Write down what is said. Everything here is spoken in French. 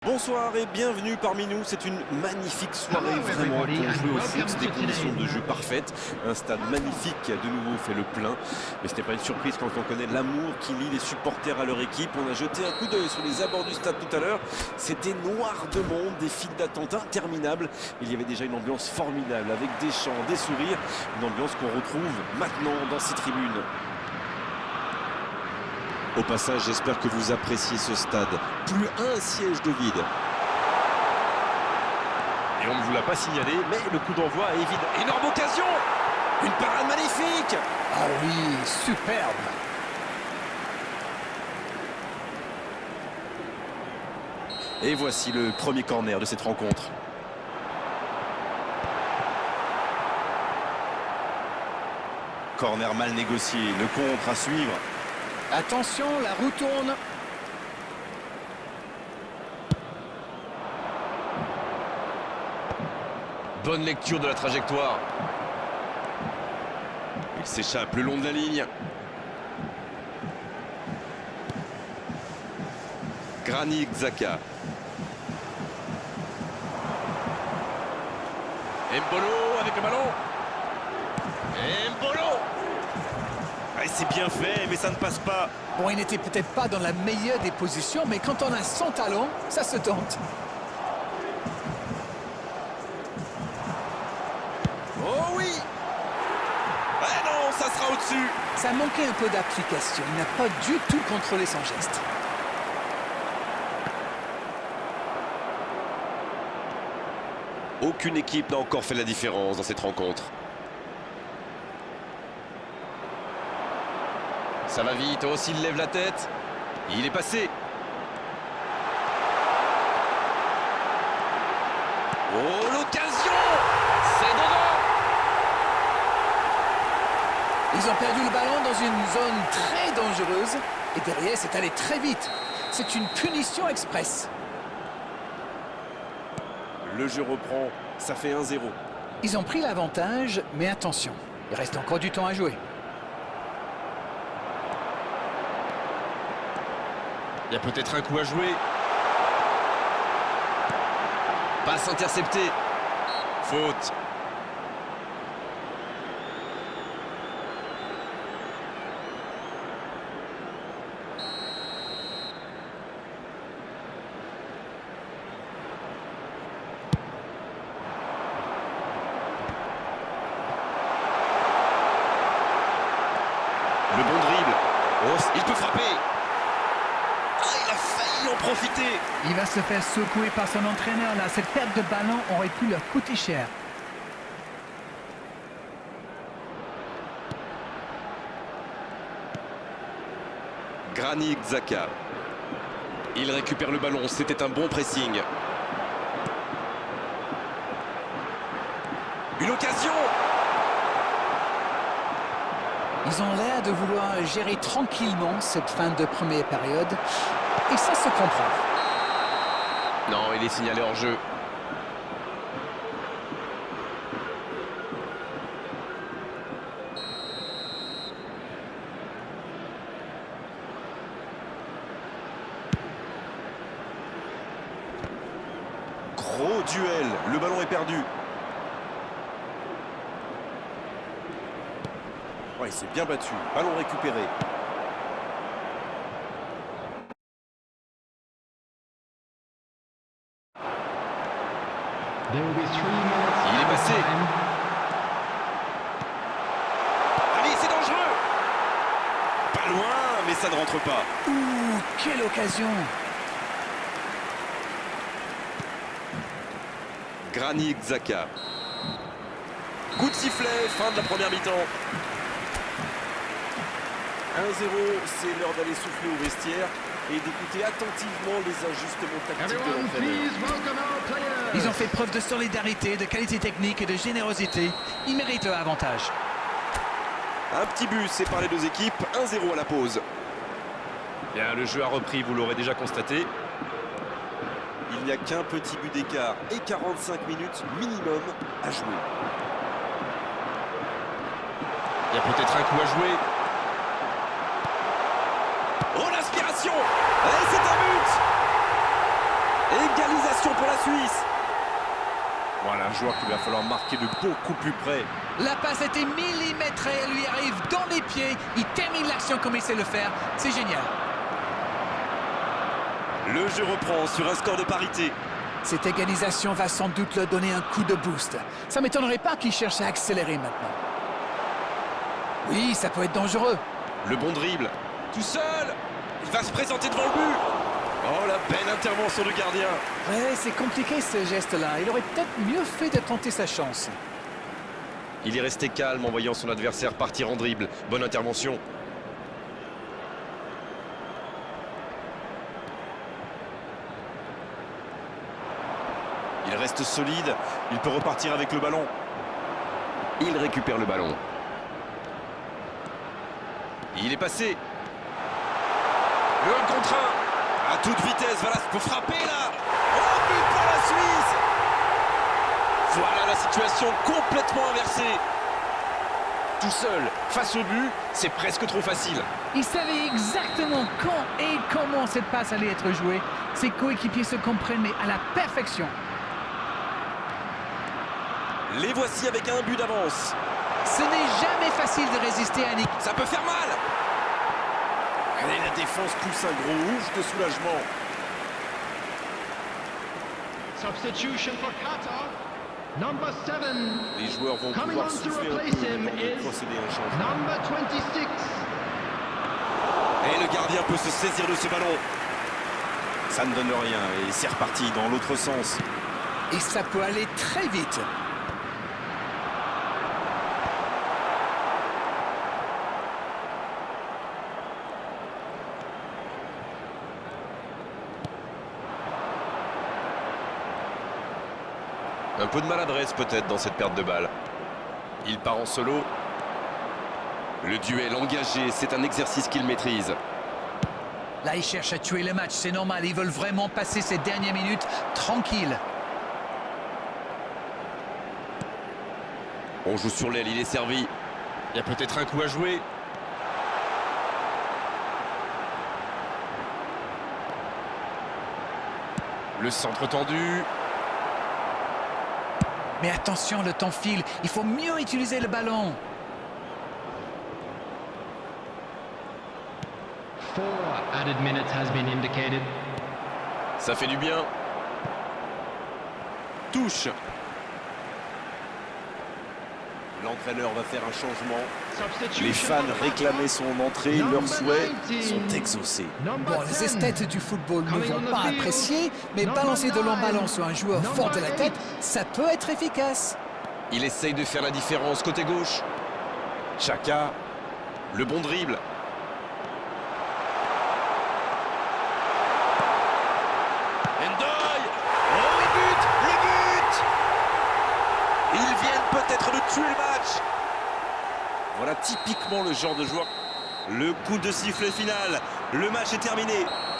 Bonsoir et bienvenue parmi nous. C'est une magnifique soirée vraiment pour jouer au foot, des conditions de jeu parfaites. Un stade magnifique qui a de nouveau fait le plein. Mais ce n'est pas une surprise quand on connaît l'amour qui lie les supporters à leur équipe. On a jeté un coup d'œil sur les abords du stade tout à l'heure. C'était noir de monde, des files d'attente interminables. Il y avait déjà une ambiance formidable avec des chants, des sourires. Une ambiance qu'on retrouve maintenant dans ces tribunes. Au passage, j'espère que vous appréciez ce stade. Plus un siège de vide. Et on ne vous l'a pas signalé, mais le coup d'envoi est évident. Énorme occasion! Une parade magnifique! Ah oui, superbe! Et voici le premier corner de cette rencontre. Corner mal négocié, le contre à suivre. Attention, la roue tourne. Bonne lecture de la trajectoire. Il s'échappe le long de la ligne. Granit Xhaka. Embolo avec le ballon. Embolo. C'est bien fait, mais ça ne passe pas. Bon, il n'était peut-être pas dans la meilleure des positions, mais quand on a son talent, ça se tente. Oh oui! Eh non, ça sera au-dessus. Ça manquait un peu d'application. Il n'a pas du tout contrôlé son geste. Aucune équipe n'a encore fait la différence dans cette rencontre. Ça va vite, oh s'il lève la tête. Il est passé. Oh l'occasion! C'est dedans! Ils ont perdu le ballon dans une zone très dangereuse. Et derrière, c'est allé très vite. C'est une punition express. Le jeu reprend, ça fait 1-0. Ils ont pris l'avantage, mais attention, il reste encore du temps à jouer. Il y a peut-être un coup à jouer. Passe interceptée. Faute. Le bon dribble. Oh, il peut frapper. Il a failli en profiter. Il va se faire secouer par son entraîneur là. Cette perte de ballon aurait pu leur coûter cher. Granit Xhaka. Il récupère le ballon, c'était un bon pressing. Une occasion! Ils ont l'air de vouloir gérer tranquillement cette fin de première période. Et ça se comprend. Non, il est signalé hors jeu. Gros duel, le ballon est perdu. Ouais, il s'est bien battu. Ballon récupéré. Il est passé. Allez, c'est dangereux. Pas loin, mais ça ne rentre pas. Ouh, quelle occasion! Granit Xhaka. Coup de sifflet, fin de la première mi-temps. 1-0, c'est l'heure d'aller souffler au vestiaire et d'écouter attentivement les ajustements tactiques de l'entraîneur. Ils ont fait preuve de solidarité, de qualité technique et de générosité. Ils méritent leur avantage. Un petit but sépare les deux équipes, 1-0 à la pause. Bien, le jeu a repris, vous l'aurez déjà constaté. Il n'y a qu'un petit but d'écart et 45 minutes minimum à jouer. Il y a peut-être un coup à jouer. Oh, l'aspiration! Et c'est un but! Égalisation pour la Suisse. Voilà un joueur qu'il va falloir marquer de beaucoup plus près. La passe était millimétrée, elle lui arrive dans les pieds. Il termine l'action comme il sait le faire. C'est génial. Le jeu reprend sur un score de parité. Cette égalisation va sans doute leur donner un coup de boost. Ça ne m'étonnerait pas qu'il cherche à accélérer maintenant. Oui, ça peut être dangereux. Le bon dribble. Tout seul. Il va se présenter devant le but. Oh, la belle intervention du gardien. Ouais, c'est compliqué ce geste-là. Il aurait peut-être mieux fait de tenter sa chance. Il est resté calme en voyant son adversaire partir en dribble. Bonne intervention. Il reste solide. Il peut repartir avec le ballon. Il récupère le ballon. Il est passé. Le 1 contre 1. À toute vitesse. Voilà, il faut frapper là. Oh, but pour la Suisse. Voilà la situation complètement inversée. Tout seul, face au but, c'est presque trop facile. Il savait exactement quand et comment cette passe allait être jouée. Ses coéquipiers se comprennent, mais à la perfection. Les voici avec un but d'avance. Ce n'est jamais facile de résister à Nick. Ça peut faire mal. Allez, la défense pousse un gros ouf de soulagement. Substitution for Qatar. Number 7. Les joueurs vont Coming pouvoir on to souffler un replace peu him avant de is procéder à un changement. number 26. Et le gardien peut se saisir de ce ballon. Ça ne donne rien et c'est reparti dans l'autre sens. Et ça peut aller très vite. Un peu de maladresse peut-être dans cette perte de balle. Il part en solo. Le duel engagé, c'est un exercice qu'il maîtrise. Là, ils cherchent à tuer le match, c'est normal. Ils veulent vraiment passer ces dernières minutes tranquilles. On joue sur l'aile, il est servi. Il y a peut-être un coup à jouer. Le centre tendu. Mais attention, le temps file. Il faut mieux utiliser le ballon. 4 added minutes has been indicated. Ça fait du bien. Touche. L'entraîneur va faire un changement. Substitution Les fans for réclamaient Qatar. son entrée. Leurs souhaits sont exaucés. Number Bon, les 10. esthètes du football ne vont pas apprécier, mais balancer de longs ballons sur un joueur fort de la tête, ça peut être efficace. Il essaye de faire la différence côté gauche. Chaka. Le bon dribble. Endoy. Oh, les buts. Les buts. Ils viennent peut-être de tuer le match. Voilà typiquement le genre de joueur. Le coup de sifflet final. Le match est terminé.